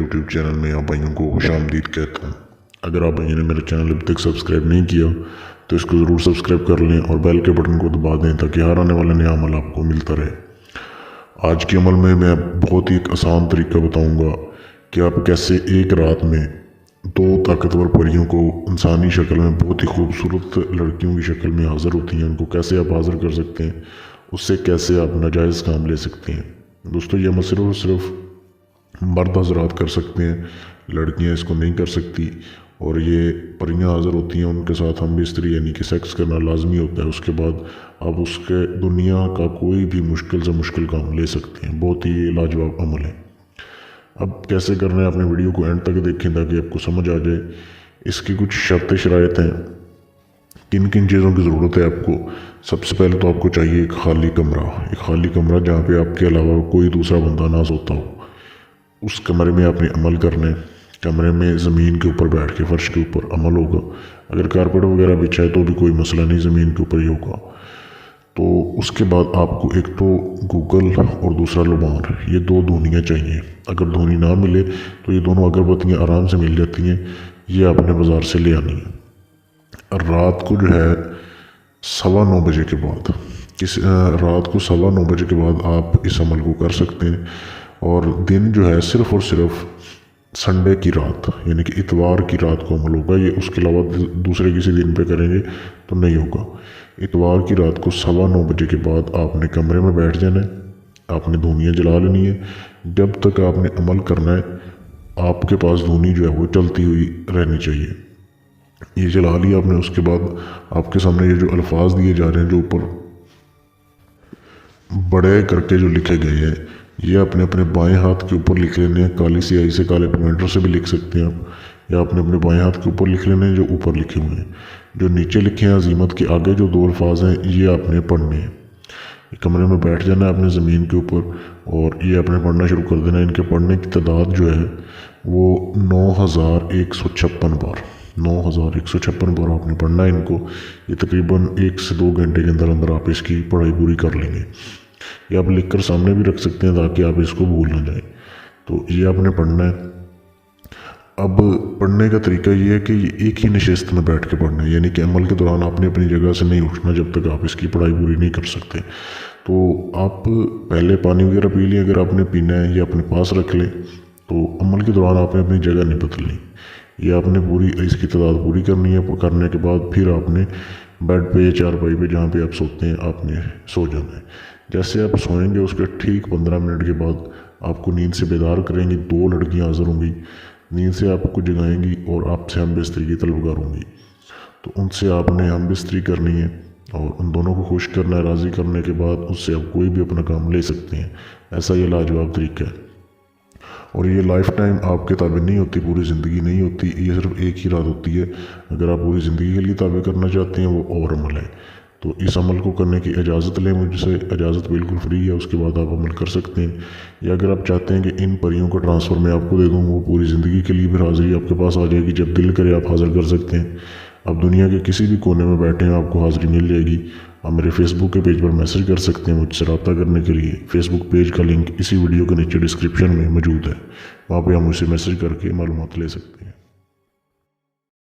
YouTube channel میں آپ بھائیوں کو خوش آمدید کہتا ہوں۔ اگر آپ بھائیوں نے میرا چینل اب تک سبسکرائب نہیں کیا تو اس کو ضرور سبسکرائب کر لیں اور بیل کے بٹن کو دبا دیں تاکہ ہر آنے والا نیا عمل آپ کو ملتا رہے۔ آج کے عمل میں بہت ہی ایک آسان طریقہ بتاؤں گا کہ آپ کیسے ایک رات میں 2 طاقتور پریوں کو انسانی شکل میں بہت ہی خوبصورت لڑکیوں کی شکل میں حاضر ہوتی ہیں، ان کو کیسے آپ حاضر کر سکتے ہیں، اس سے کیسے آپ ناجائز کام لے سکتے ہیں۔ دوستو یہ عمل صرف اور صرف مرد حضرات کر سکتے ہیں، لڑکیاں اس کو نہیں کر سکتی، اور یہ پریاں حاضر ہوتی ہیں، ان کے ساتھ ہم بستری یعنی کہ سیکس کرنا لازمی ہوتا ہے۔ اس کے بعد آپ اس کے دنیا کا کوئی بھی مشکل سے مشکل کام لے سکتے ہیں۔ بہت ہی لاجواب عمل ہے۔ اب کیسے کرنا ہے، اپنے ویڈیو کو اینڈ تک دیکھیں تاکہ آپ کو سمجھ آ جائے۔ اس کی کچھ شرط شرائط ہیں، کن کن چیزوں کی ضرورت ہے آپ کو۔ سب سے پہلے تو آپ کو چاہیے ایک خالی کمرہ جہاں پہ آپ کے علاوہ کوئی دوسرا بندہ نہ سوتا ہو۔ اس کمرے میں آپ نے عمل کرنا ہے۔ کمرے میں زمین کے اوپر بیٹھ کے فرش کے اوپر عمل ہوگا۔ اگر کارپیٹ وغیرہ بچھائے تو بھی کوئی مسئلہ نہیں، زمین کے اوپر ہی ہوگا۔ تو اس کے بعد آپ کو ایک تو گوگل اور دوسرا لبان، یہ 2 دھونیاں چاہیے۔ اگر دھونی نہ ملے تو یہ دونوں اگربتیاں آرام سے مل جاتی ہیں، یہ آپ نے بازار سے لے آنی ہے۔ رات کو جو ہے 9:15 بجے کے بعد رات کو 9:15 بجے کے بعد آپ اس عمل کو کر سکتے ہیں، اور دن جو ہے صرف اور صرف سنڈے کی رات یعنی کہ اتوار کی رات کو عمل ہوگا۔ یہ اس کے علاوہ دوسرے کسی دن پہ کریں گے تو نہیں ہوگا۔ اتوار کی رات کو 9:15 بجے کے بعد آپ نے کمرے میں بیٹھ جانا ہے، آپ نے دھونیاں جلا لینی ہے۔ جب تک آپ نے عمل کرنا ہے آپ کے پاس دھونی جو ہے وہ چلتی ہوئی رہنی چاہیے۔ یہ جلا لیا آپ نے، اس کے بعد آپ کے سامنے یہ جو الفاظ دیے جا رہے ہیں، جو اوپر بڑے کر کے جو لکھے گئے ہیں، یہ اپنے بائیں ہاتھ کے اوپر لکھ لینے ہیں۔ کالی سیاہی سے، کالے پوائنٹر سے بھی لکھ سکتے ہیں آپ، یا اپنے بائیں ہاتھ کے اوپر لکھ لینے ہیں جو اوپر لکھے ہوئے ہیں۔ جو نیچے لکھے ہیں عزیمت کے آگے جو 2 الفاظ ہیں، یہ آپ نے پڑھنے ہیں۔ کمرے میں بیٹھ جانا ہے اپنے زمین کے اوپر، اور یہ آپ نے پڑھنا شروع کر دینا ہے۔ ان کے پڑھنے کی تعداد جو ہے وہ 9156 بار 9156 بار آپ نے پڑھنا ہے ان کو۔ یہ تقریباً 1 سے 2 گھنٹے کے اندر اندر آپ اس کی پڑھائی پوری کر لیں گے۔ یہ آپ لکھ کر سامنے بھی رکھ سکتے ہیں تاکہ آپ اس کو بھول نہ جائیں۔ تو یہ آپ نے پڑھنا ہے۔ اب پڑھنے کا طریقہ یہ ہے کہ یہ ایک ہی نشست میں بیٹھ کے پڑھنا ہے، یعنی کہ عمل کے دوران آپ نے اپنی جگہ سے نہیں اٹھنا جب تک آپ اس کی پڑھائی پوری نہیں کر سکتے۔ تو آپ پہلے پانی وغیرہ پی لیں اگر آپ نے پینا ہے، یا اپنے پاس رکھ لیں۔ تو عمل کے دوران آپ نے اپنی جگہ نہیں بدلنی، یہ آپ نے پوری اس کی تعداد پوری کرنی ہے۔ کرنے کے بعد پھر آپ نے بیڈ پہ یا چارپائی پہ جہاں پہ آپ سوتے ہیں آپ نے سو جانا ہے۔ جیسے آپ سوئیں گے اس کے ٹھیک 15 منٹ کے بعد آپ کو نیند سے بیدار کریں گی، 2 لڑکیاں حاضر ہوں گی، نیند سے آپ کو جگائیں گی اور آپ سے ہم بستری کی طلبگار ہوں گی۔ تو ان سے آپ نے ہم بستری کرنی ہے اور ان دونوں کو خوش کرنا ہے۔ راضی کرنے کے بعد اس سے آپ کوئی بھی اپنا کام لے سکتے ہیں۔ ایسا یہ لاجواب طریقہ ہے، اور یہ لائف ٹائم آپ کے تابع نہیں ہوتی، پوری زندگی نہیں ہوتی، یہ صرف ایک ہی رات ہوتی ہے۔ اگر آپ پوری زندگی کے لیے تابع کرنا چاہتے ہیں وہ اور عمل ہے۔ تو اس عمل کو کرنے کی اجازت لیں مجھ سے، اجازت بالکل فری ہے، اس کے بعد آپ عمل کر سکتے ہیں۔ یا اگر آپ چاہتے ہیں کہ ان پریوں کا ٹرانسفر میں آپ کو دے دوں، وہ پوری زندگی کے لیے پھر حاضری آپ کے پاس آ جائے گی، جب دل کرے آپ حاضر کر سکتے ہیں۔ آپ دنیا کے کسی بھی کونے میں بیٹھے ہیں آپ کو حاضری مل جائے گی۔ آپ میرے فیس بک کے پیج پر میسج کر سکتے ہیں مجھ سے رابطہ کرنے کے لیے۔ فیس بک پیج کا لنک اسی ویڈیو کے نیچے ڈسکرپشن میں موجود ہے، وہاں پہ آپ مجھ سے میسج کر کے معلومات لے سکتے ہیں۔